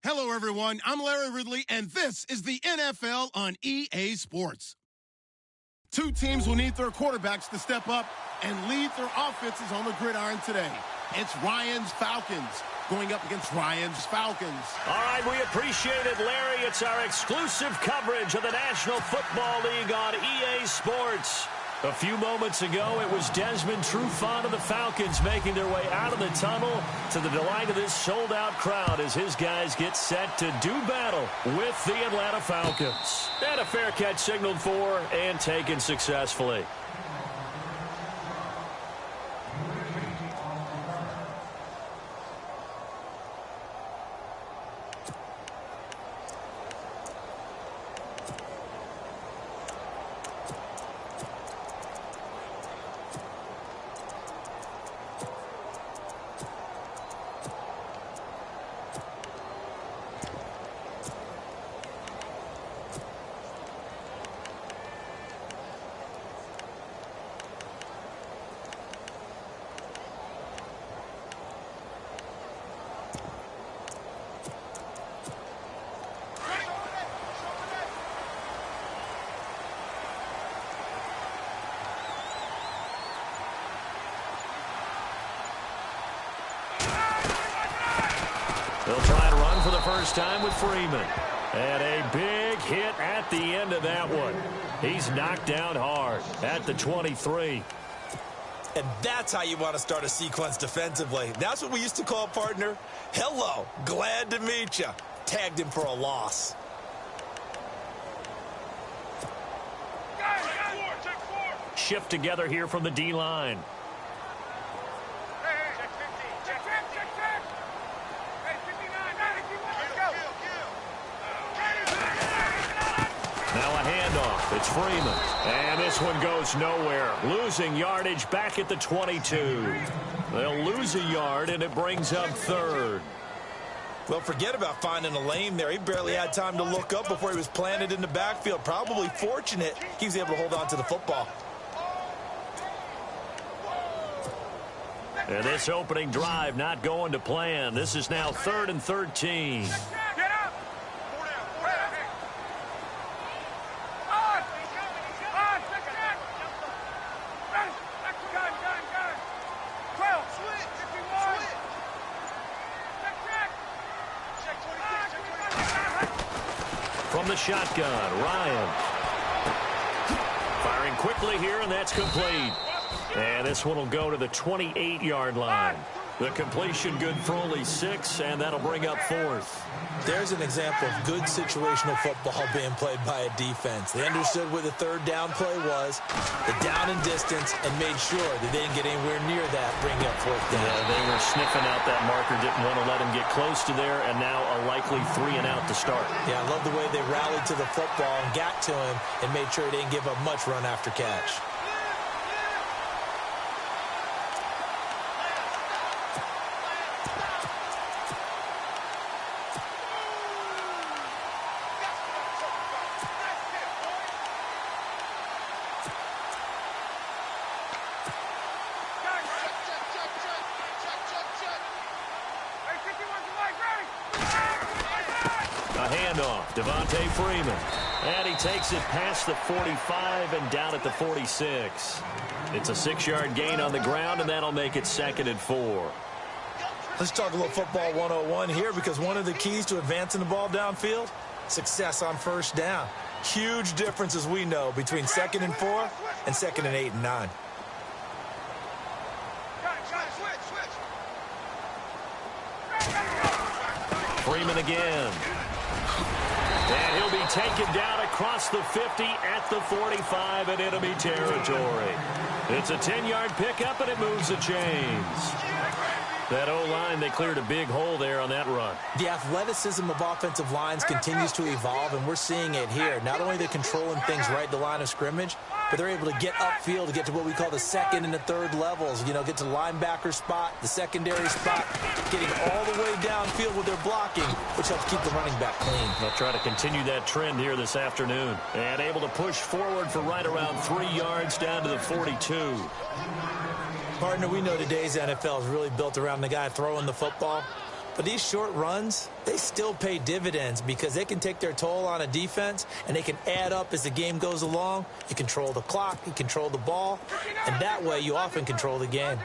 Hello, everyone. I'm Larry Ridley, and this is the NFL on EA Sports. Two teams will need their quarterbacks to step up and lead their offenses on the gridiron today. It's Ryan's Falcons going up against Ryan's Falcons. All right, we appreciate it, Larry. It's our exclusive coverage of the National Football League on EA Sports. A few moments ago, it was Desmond Trufant of the Falcons making their way out of the tunnel to the delight of this sold-out crowd as his guys get set to do battle with the Atlanta Falcons. And a fair catch signaled for and taken successfully. They'll try to run for the first time with Freeman. And a big hit at the end of that one. He's knocked down hard at the 23. And that's how you want to start a sequence defensively. That's what we used to call, partner, hello, glad to meet you. Tagged him for a loss. Shift together here from the D-line. Now a handoff. It's Freeman. And this one goes nowhere. Losing yardage back at the 22. They'll lose a yard, and it brings up third. Well, forget about finding a lane there. He barely had time to look up before he was planted in the backfield. Probably fortunate he was able to hold on to the football. And this opening drive not going to plan. This is now 3rd and 13. From the shotgun, Ryan. Firing quickly here, and that's complete. And this one will go to the 28-yard line. The completion good for only 6, and that'll bring up 4th. There's an example of good situational football being played by a defense. They understood where the third down play was, the down and distance, and made sure that they didn't get anywhere near that, bringing up 4th down. Yeah, they were sniffing out that marker, didn't want to let him get close to there, and now a likely 3 and out to start. Yeah, I love the way they rallied to the football and got to him and made sure he didn't give up much run after catch. Devontae Freeman. And he takes it past the 45 and down at the 46. It's a 6-yard gain on the ground, and that'll make it 2nd and 4. Let's talk a little football 101 here, because one of the keys to advancing the ball downfield, success on first down. Huge difference, as we know, between 2nd and 4 and 2nd and 8 and 9. Freeman again. And he'll be taken down across the 50 at the 45 in enemy territory. It's a 10-yard pickup, and it moves the chains. That O-line, they cleared a big hole there on that run. The athleticism of offensive lines continues to evolve, and we're seeing it here. Not only are they controlling things right at the line of scrimmage, but they're able to get upfield to get to what we call the 2nd and the 3rd levels. You know, get to the linebacker spot, the secondary spot, getting all the way downfield with their blocking, which helps keep the running back clean. They'll try to continue that trend here this afternoon. And able to push forward for right around 3 yards down to the 42. Partner, we know today's NFL is really built around the guy throwing the football. But these short runs, they still pay dividends because they can take their toll on a defense, and they can add up as the game goes along. You control the clock, you control the ball, and that way you often control the game.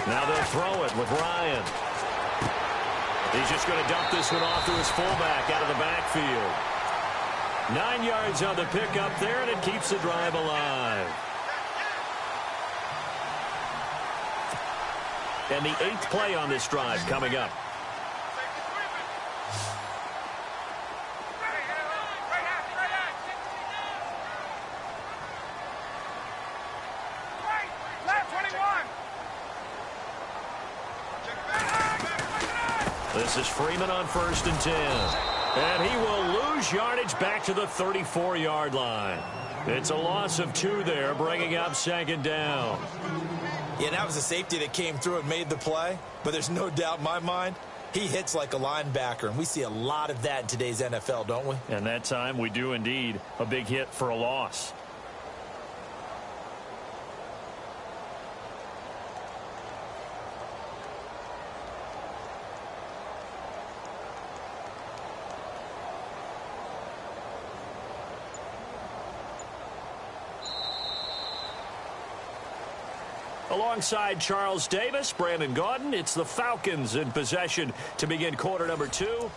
Now they'll throw it with Ryan. He's just going to dump this one off to his fullback out of the backfield. 9 yards on the pickup there, and it keeps the drive alive. And the 8th play on this drive coming up. This is Freeman on 1st and 10. And he will lose yardage back to the 34-yard line. It's a loss of 2 there, bringing up 2nd down. Yeah, that was a safety that came through and made the play. But there's no doubt in my mind, he hits like a linebacker. And we see a lot of that in today's NFL, don't we? And that time we do indeed. A big hit for a loss. Alongside Charles Davis, Brandon Gaudin, it's the Falcons in possession to begin quarter number 2.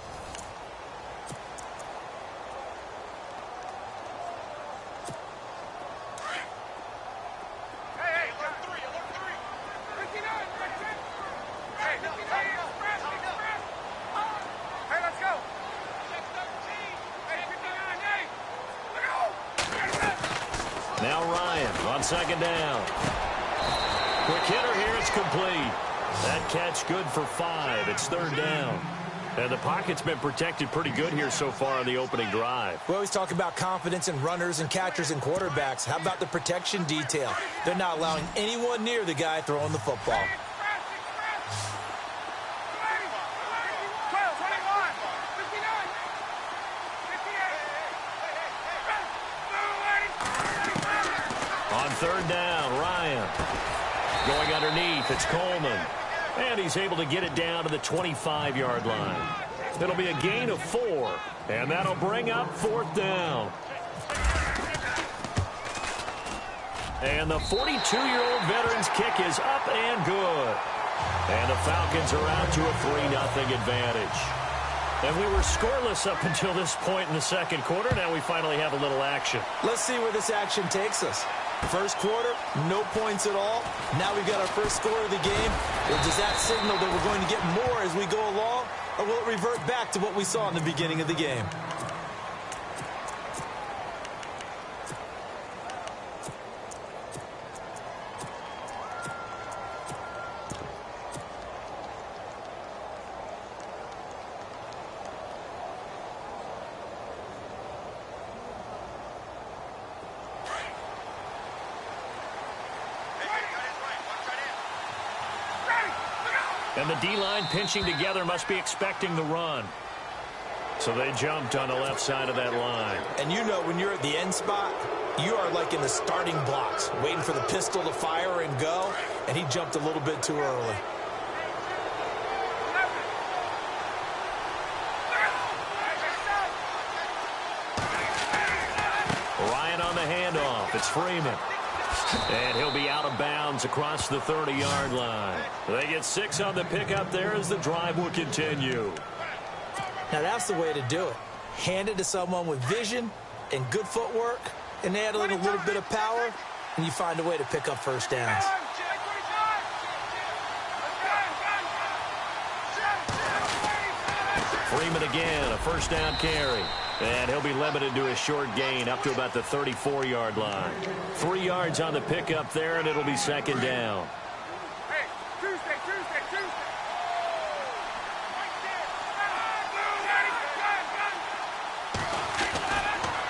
Now Ryan on 2nd down. Quick hitter here, it's complete. That catch good for 5. It's 3rd down. And the pocket's been protected pretty good here so far on the opening drive. We always talk about confidence in runners and catchers and quarterbacks. How about the protection detail? They're not allowing anyone near the guy throwing the football. On 3rd down, Ryan. Going underneath, it's Coleman. And he's able to get it down to the 25-yard line. It'll be a gain of 4, and that'll bring up 4th down. And the 42-year-old veteran's kick is up and good. And the Falcons are out to a 3-0 advantage. And we were scoreless up until this point in the 2nd quarter. Now we finally have a little action. Let's see where this action takes us. First quarter, no points at all. Now we've got our first score of the game. Well, does that signal that we're going to get more as we go along? Or will it revert back to what we saw in the beginning of the game? And the D-line pinching together must be expecting the run. So they jumped on the left side of that line. And you know when you're at the end spot, you are like in the starting blocks, waiting for the pistol to fire and go, and he jumped a little bit too early. Ryan on the handoff. It's Freeman. And he'll be out of bounds across the 30-yard line. They get 6 on the pickup there as the drive will continue. Now that's the way to do it. Hand it to someone with vision and good footwork, and add in a little bit of power, and you find a way to pick up first downs. Freeman again, a first down carry. And he'll be limited to a short gain up to about the 34-yard line. 3 yards on the pickup there, and it'll be 2nd down.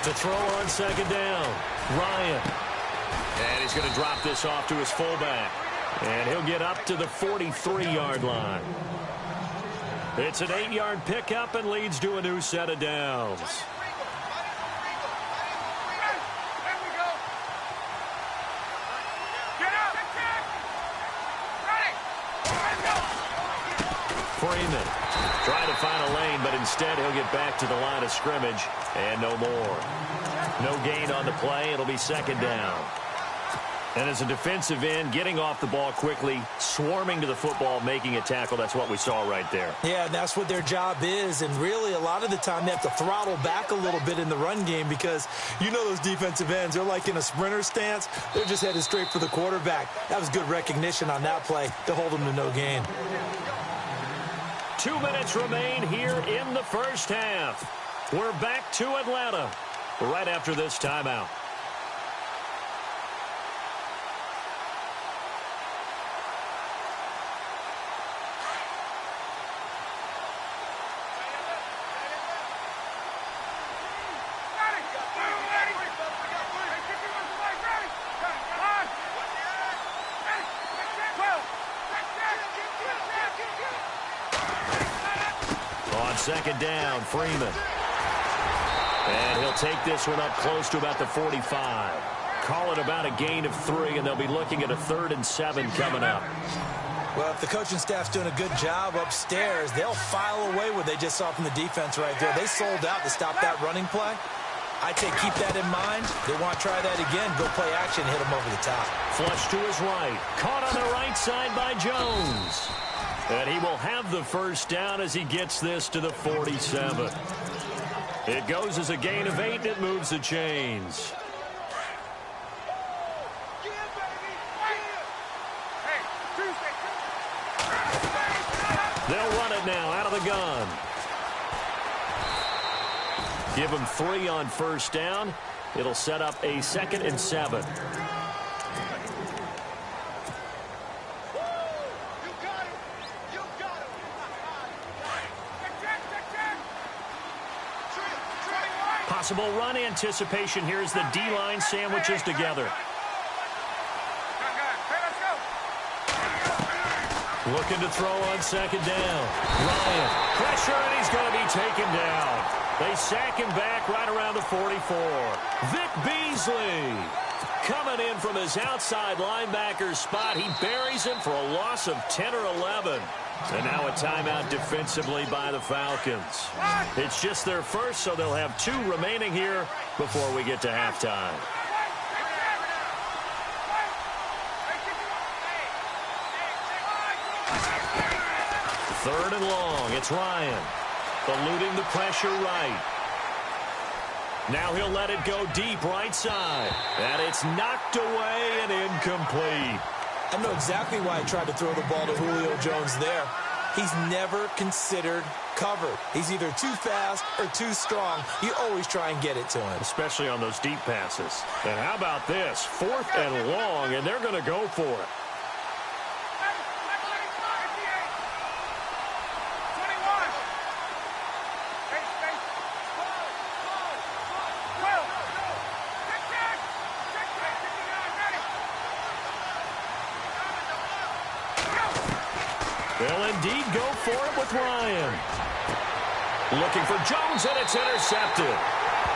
To throw on 2nd down, Ryan. And he's going to drop this off to his fullback. And he'll get up to the 43-yard line. It's an 8-yard pickup and leads to a new set of downs. Freeman. Trying to find a lane, but instead he'll get back to the line of scrimmage, and no more. No gain on the play. It'll be second down. And as a defensive end, getting off the ball quickly, swarming to the football, making a tackle, that's what we saw right there. Yeah, and that's what their job is. And really, a lot of the time, they have to throttle back a little bit in the run game because you know those defensive ends, they're like in a sprinter stance. They're just headed straight for the quarterback. That was good recognition on that play to hold them to no gain. 2 minutes remain here in the first half. We're back to Atlanta right after this timeout. Second down, Freeman. And he'll take this one up close to about the 45. Call it about a gain of 3, and they'll be looking at a 3rd and 7 coming up. Well, if the coaching staff's doing a good job upstairs, they'll file away what they just saw from the defense right there. They sold out to stop that running play. I'd say keep that in mind. They want to try that again. Go play action, hit them over the top. Flush to his right. Caught on the right side by Jones. And he will have the first down as he gets this to the 47. It goes as a gain of 8, and it moves the chains. They'll run it now out of the gun. Give him 3 on first down. It'll set up a 2nd and 7. Possible run anticipation here as the D-line sandwiches together. Looking to throw on second down. Ryan, pressure, and he's going to be taken down. They sack him back right around the 44. Vic Beasley coming in from his outside linebacker spot. He buries him for a loss of 10 or 11. And now a timeout defensively by the Falcons. It's just their first, so they'll have 2 remaining here before we get to halftime. 3rd and long. It's Ryan. Eluding the pressure right. Now he'll let it go deep right side. And it's knocked away and incomplete. I know exactly why he tried to throw the ball to Julio Jones there. He's never considered covered. He's either too fast or too strong. You always try and get it to him. Especially on those deep passes. And how about this? 4th and long, and they're going to go for it. They'll indeed go for it with Ryan. Looking for Jones, and it's intercepted.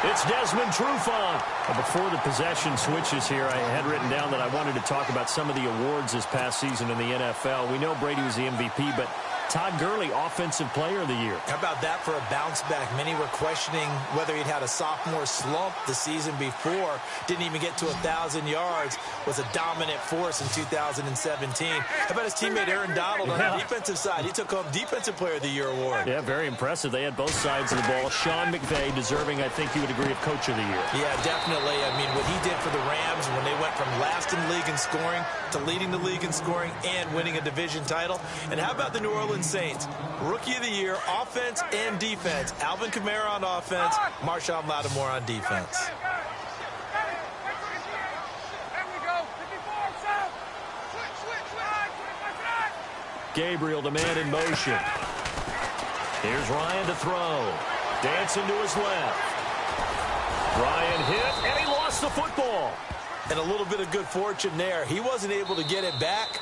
It's Desmond Trufant. Before the possession switches here, I had written down that I wanted to talk about some of the awards this past season in the NFL. We know Brady was the MVP, but Todd Gurley, Offensive Player of the Year. How about that for a bounce back? Many were questioning whether he'd had a sophomore slump the season before. Didn't even get to 1,000 yards. Was a dominant force in 2017. How about his teammate Aaron Donald on the defensive side? He took home Defensive Player of the Year award. Yeah, very impressive. They had both sides of the ball. Sean McVay deserving, I think you would agree, of Coach of the Year. Yeah, definitely. I mean, what he did for the Rams when they went from last in the league in scoring to leading the league in scoring and winning a division title. And how about the New Orleans Saints? Rookie of the Year, offense and defense. Alvin Kamara on offense, Marshawn Lattimore on defense. Gabriel, the man in motion. Here's Ryan to throw. Dancing to his left. Ryan hit, and he lost the football. And a little bit of good fortune there. He wasn't able to get it back,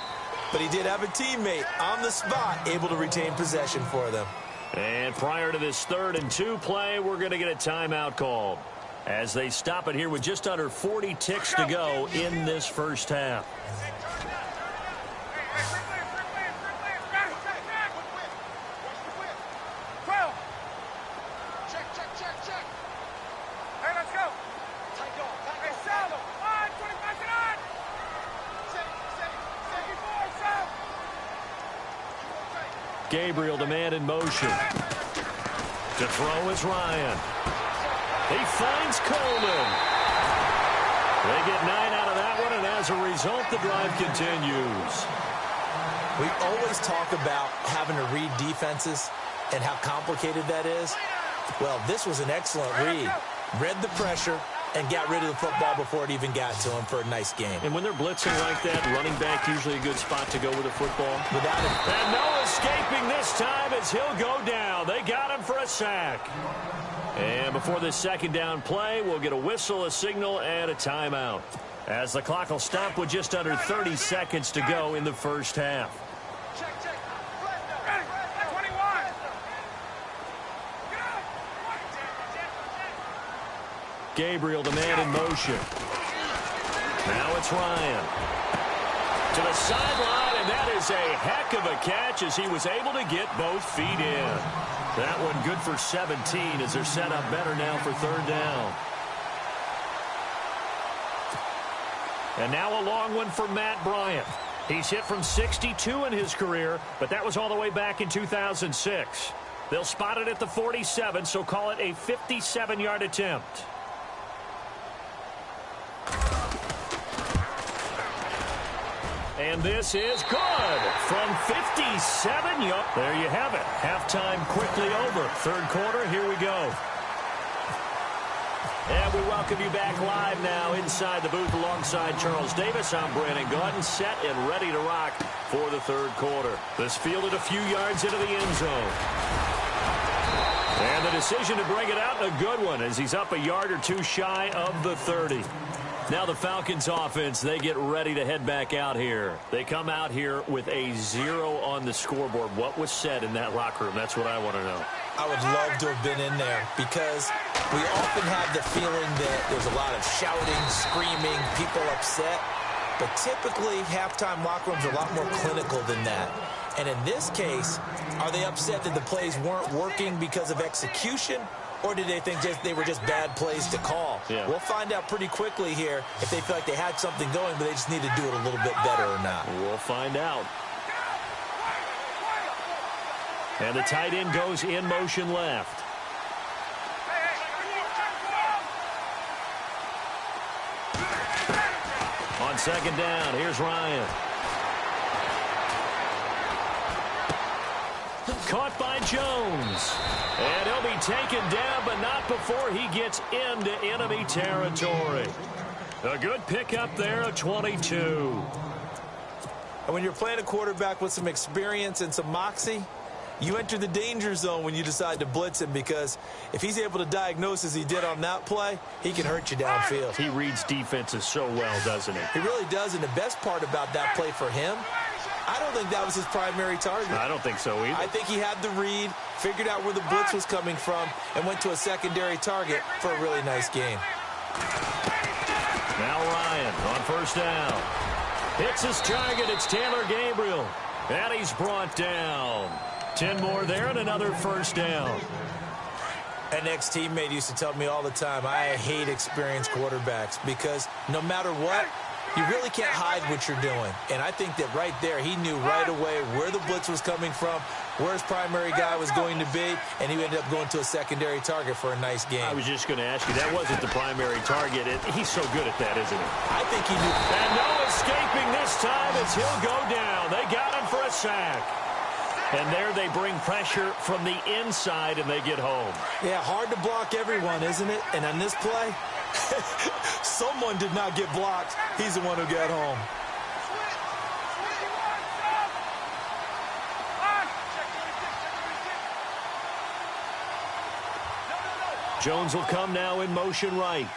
but he did have a teammate on the spot able to retain possession for them. And prior to this 3rd and 2 play, we're going to get a timeout called as they stop it here with just under 40 ticks to go in this first half. Gabriel, the man in motion. To throw is Ryan. He finds Coleman. They get 9 out of that one, and as a result, the drive continues. We always talk about having to read defenses and how complicated that is. Well, this was an excellent read. Read the pressure and got rid of the football before it even got to him for a nice game. And when they're blitzing like that, running back usually a good spot to go with the football. Without it. And no escaping this time as he'll go down. They got him for a sack. And before this second down play, we'll get a whistle, a signal, and a timeout, as the clock will stop with just under 30 seconds to go in the first half. Gabriel, the man in motion. Now it's Ryan. To the sideline, and that is a heck of a catch as he was able to get both feet in. That one good for 17 as they're set up better now for third down. And now a long one for Matt Bryant. He's hit from 62 in his career, but that was all the way back in 2006. They'll spot it at the 47, so call it a 57-yard attempt. And this is good from 57 yards. There you have it. Halftime quickly over. Third quarter, here we go. And we welcome you back live now inside the booth alongside Charles Davis. I'm Brandon Gaudin, set and ready to rock for the third quarter. This fielded a few yards into the end zone. And the decision to bring it out, a good one, as he's up a yard or two shy of the 30. Now the Falcons offense, they get ready to head back out here. They come out here with a 0 on the scoreboard. What was said in that locker room? That's what I want to know. I would love to have been in there because we often have the feeling that there's a lot of shouting, screaming, people upset. But typically, halftime locker rooms are a lot more clinical than that. And in this case, are they upset that the plays weren't working because of execution? Or did they think they were just bad plays to call? Yeah. We'll find out pretty quickly here if they feel like they had something going, but they just need to do it a little bit better or not. We'll find out. And the tight end goes in motion left. On second down, here's Ryan. Caught by Jones. And he'll be taken down, but not before he gets into enemy territory. A good pickup there of 22. And when you're playing a quarterback with some experience and some moxie, you enter the danger zone when you decide to blitz him, because if he's able to diagnose as he did on that play, he can hurt you downfield. He reads defenses so well, doesn't he? He really does, and the best part about that play for him, I don't think that was his primary target. I don't think so either. I think he had the read, figured out where the blitz was coming from, and went to a secondary target for a really nice game. Now Ryan on first down. Hits his target. It's Taylor Gabriel. And he's brought down. 10 more there and another first down. An ex-teammate used to tell me all the time, I hate experienced quarterbacks because no matter what, you really can't hide what you're doing. And I think that right there, he knew right away where the blitz was coming from, where his primary guy was going to be, and he ended up going to a secondary target for a nice game. I was just going to ask you, that wasn't the primary target. He's so good at that, isn't he? I think he knew. And no escaping this time as he'll go down. They got him for a sack. And there they bring pressure from the inside, and they get home. Yeah, hard to block everyone, isn't it? And on this play, someone did not get blocked. He's the one who got home. Jones will come now in motion right.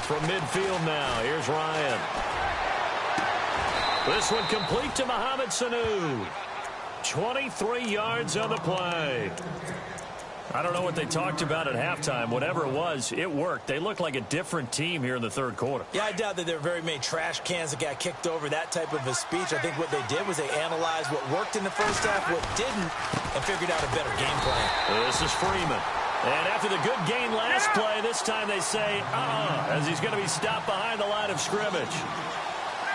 From midfield now, here's Ryan. This one complete to Mohamed Sanu. 23 yards on the play. I don't know what they talked about at halftime. Whatever it was, it worked. They looked like a different team here in the third quarter. Yeah, I doubt that there were very many trash cans that got kicked over, that type of a speech. I think what they did was they analyzed what worked in the first half, what didn't, and figured out a better game plan. This is Freeman. And after the good gain last play, this time they say, as he's going to be stopped behind the line of scrimmage.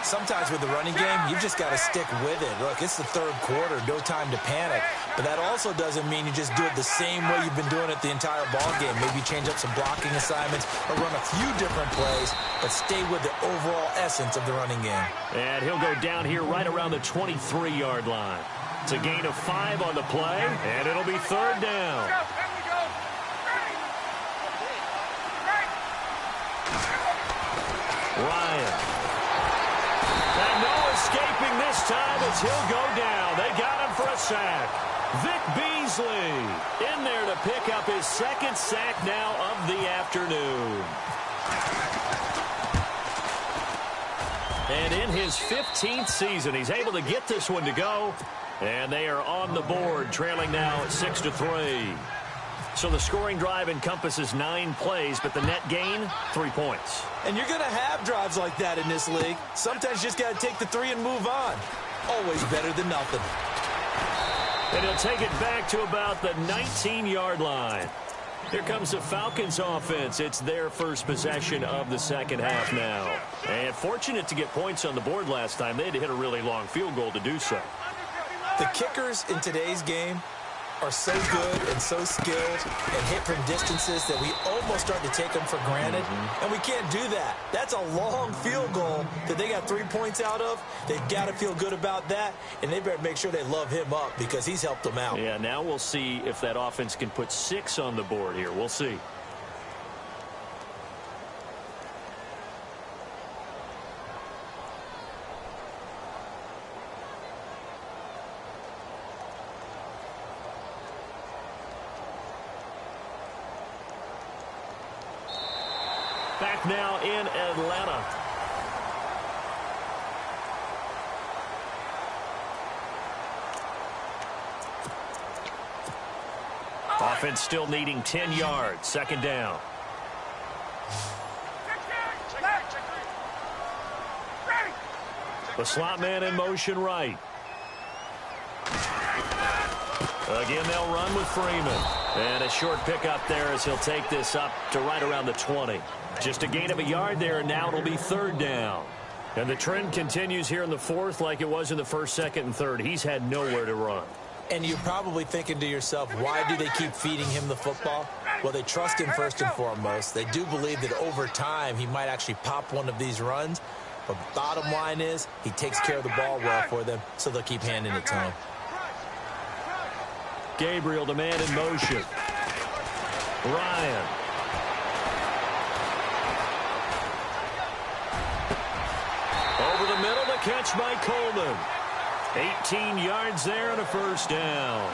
Sometimes with the running game, you've just got to stick with it. Look, it's the third quarter, no time to panic. But that also doesn't mean you just do it the same way you've been doing it the entire ball game. Maybe change up some blocking assignments or run a few different plays, but stay with the overall essence of the running game. And he'll go down here right around the 23-yard line. It's a gain of 5 on the play, and it'll be third down. Ryan. And no escaping this time as he'll go down. They got him for a sack. Vic Beasley in there to pick up his second sack now of the afternoon. And in his 15th season, he's able to get this one to go. And they are on the board, trailing now at 6-3. So the scoring drive encompasses 9 plays, but the net gain, 3 points. And you're going to have drives like that in this league. Sometimes you just got to take the 3 and move on. Always better than nothing. And he'll take it back to about the 19-yard line. Here comes the Falcons offense. It's their first possession of the second half now. And fortunate to get points on the board last time. They had to hit a really long field goal to do so. The kickers in today's game are so good and so skilled and hit from distances that we almost start to take them for granted. And we can't do that. That's a long field goal that they got 3 points out of. They've got to feel good about that, and they better make sure they love him up because he's helped them out. Yeah, now we'll see if that offense can put 6 on the board here. We'll see. Back now in Atlanta. Offense still needing 10 yards. Second down. The slot man in motion right. Again, they'll run with Freeman. And a short pickup there as he'll take this up to right around the 20. Just a gain of a yard there, and now it'll be third down. And the trend continues here in the fourth like it was in the first, second, and third. He's had nowhere to run. And you're probably thinking to yourself, why do they keep feeding him the football? Well, they trust him first and foremost. They do believe that over time he might actually pop one of these runs. But bottom line is he takes care of the ball well for them, so they'll keep handing it to him. Gabriel, the man in motion. Ryan. Over the middle, the catch by Coleman. 18 yards there and a first down.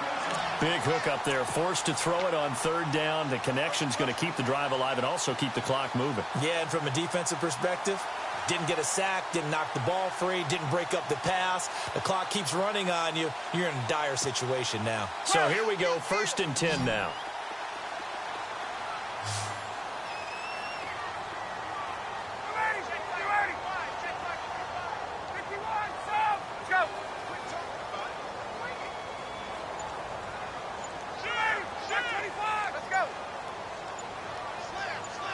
Big hook up there, forced to throw it on third down. The connection's going to keep the drive alive and also keep the clock moving. Yeah, and from a defensive perspective, didn't get a sack, didn't knock the ball free, didn't break up the pass. The clock keeps running on you. You're in a dire situation now. So here we go, 1st and 10 now.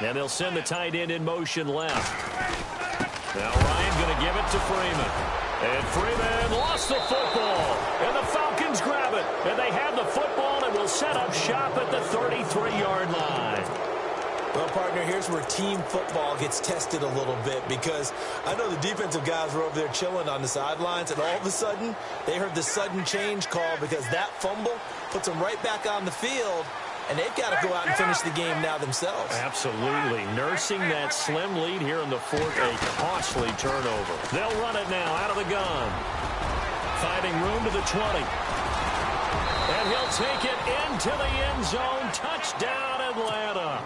And they'll send the tight end in motion left. Now Ryan going to give it to Freeman. And Freeman lost the football. And the Falcons grab it. And they have the football and will set up shop at the 33-yard line. Well, partner, here's where team football gets tested a little bit because I know the defensive guys were over there chilling on the sidelines, and all of a sudden they heard the sudden change call because that fumble puts them right back on the field. And they've got to go out and finish the game now themselves. Absolutely. Nursing that slim lead here in the fourth, a costly turnover. They'll run it now out of the gun. Finding room to the 20. And he'll take it into the end zone. Touchdown, Atlanta.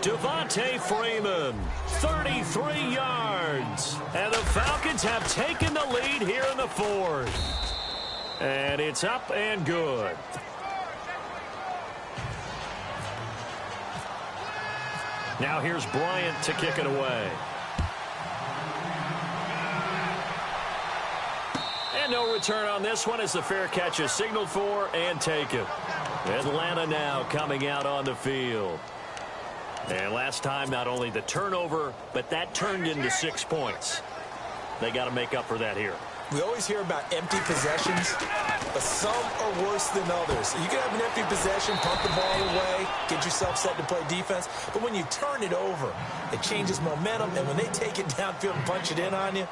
Devontae Freeman, 33 yards. And the Falcons have taken the lead here in the fourth. And it's up and good. Now here's Bryant to kick it away. And no return on this one as the fair catch is signaled for and taken. Atlanta now coming out on the field. And last time, not only the turnover, but that turned into 6 points. They got to make up for that here. We always hear about empty possessions, but some are worse than others. You can have an empty possession, pump the ball away, get yourself set to play defense, but when you turn it over, it changes momentum, and when they take it downfield and punch it in on you,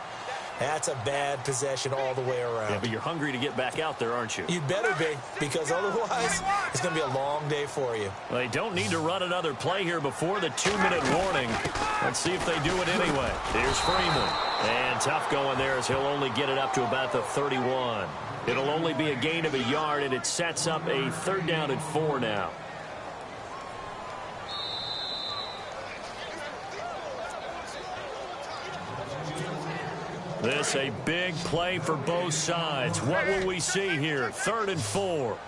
that's a bad possession all the way around. Yeah, but you're hungry to get back out there, aren't you? You'd better be, because otherwise it's going to be a long day for you. Well, they don't need to run another play here before the 2-minute warning. Let's see if they do it anyway. Here's Freeman. And tough going there as he'll only get it up to about the 31. It'll only be a gain of a yard, and it sets up a 3rd down and 4 now. This a big play for both sides. What will we see here? 3rd and 4.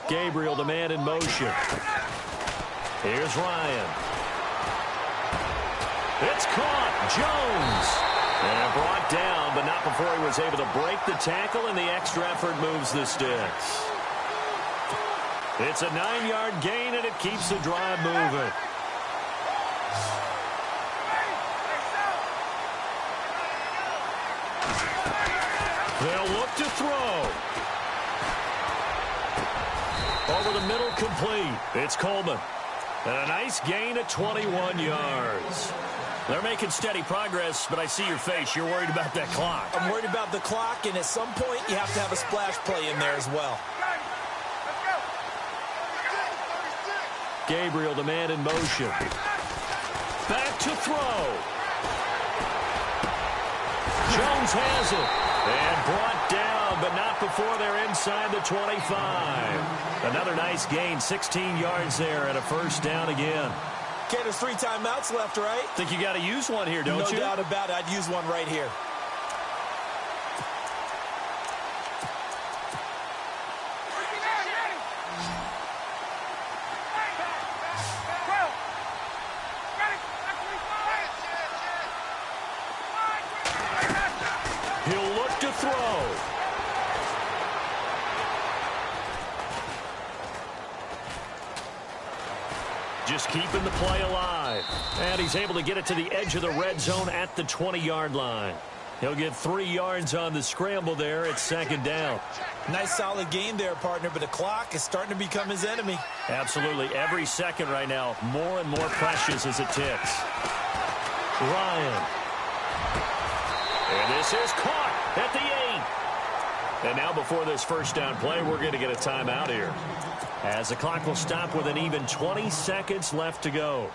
Gabriel, the man in motion. Here's Ryan. It's caught. Jones. And brought down, but not before he was able to break the tackle, and the extra effort moves the sticks. It's a 9-yard gain, and it keeps the drive moving. They'll look to throw. Over the middle, complete. It's Coleman. And a nice gain at 21 yards. They're making steady progress, but I see your face. You're worried about that clock. I'm worried about the clock, and at some point, you have to have a splash play in there as well. Gabriel, the man in motion. Back to throw. Jones has it. And brought down, but not before they're inside the 25. Another nice gain, 16 yards there, and a 1st down again. Okay, there's 3 timeouts left, right? Think you got to use one here, don't you? No doubt about it. I'd use one right here. He'll look to throw. Just keeping the play alive. And he's able to get it to the edge of the red zone at the 20-yard line. He'll get 3 yards on the scramble there at 2nd down. Nice solid game there, partner, but the clock is starting to become his enemy. Absolutely. Every second right now, more and more precious as it ticks. Ryan. And this is caught at the 8. And now before this 1st down play, we're going to get a timeout here, as the clock will stop with an even 20 seconds left to go.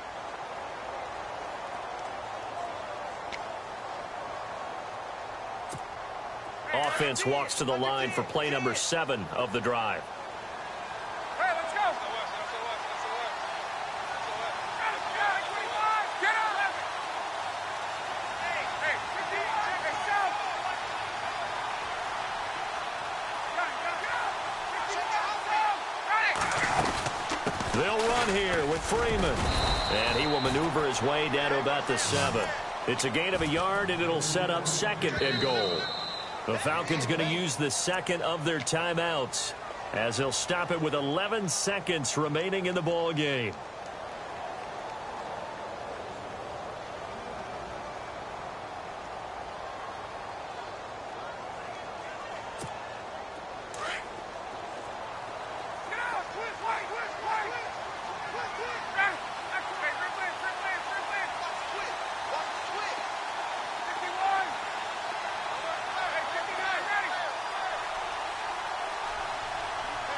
Offense walks to the line for play number 7 of the drive. Hey, let's go. Get up. Hey, They'll run here with Freeman. And he will maneuver his way down to about the 7. It's a gain of a yard, and it'll set up 2nd and goal. The Falcons going to use the 2nd of their timeouts, as they'll stop it with 11 seconds remaining in the ball game.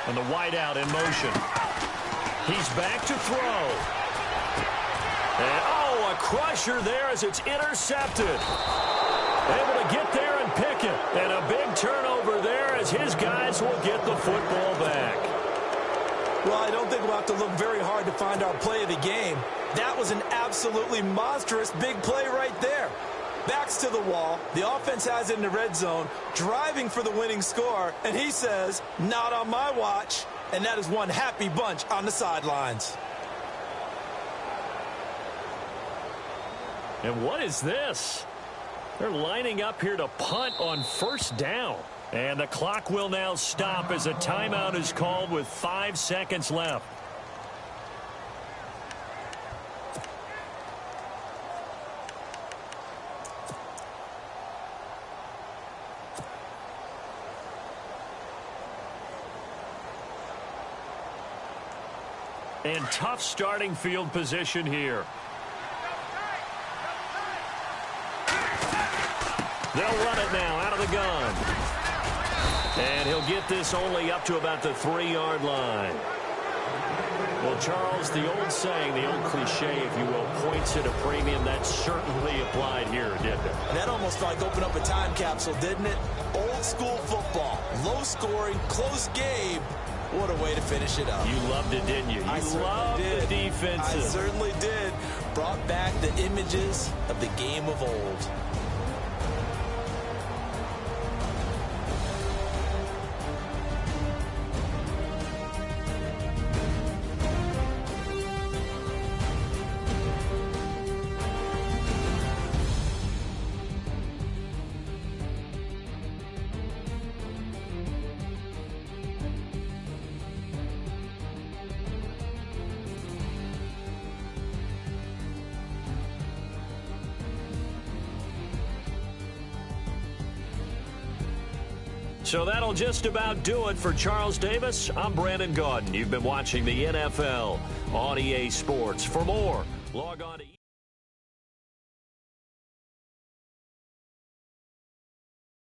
And the wideout in motion. He's back to throw. And, oh, a crusher there as it's intercepted. Able to get there and pick it. And a big turnover there as his guys will get the football back. Well, I don't think we'll have to look very hard to find our play of the game. That was an absolutely monstrous big play right there. Backs to the wall. The offense has it in the red zone, driving for the winning score, and he says, not on my watch. And that is one happy bunch on the sidelines. And what is this? They're lining up here to punt on first down. And the clock will now stop as a timeout is called with 5 seconds left. And tough starting field position here. They'll run it now out of the gun. And he'll get this only up to about the 3-yard line. Well, Charles, the old saying, the old cliche, if you will, points at a premium, that certainly applied here, didn't it? That almost like opened up a time capsule, didn't it? Old school football, low scoring, close game. What a way to finish it up. You loved it, didn't you? You loved the defensive. I certainly did. Brought back the images of the game of old. So that'll just about do it for Charles Davis. I'm Brandon Gaudin. You've been watching the NFL on EA Sports. For more, log on to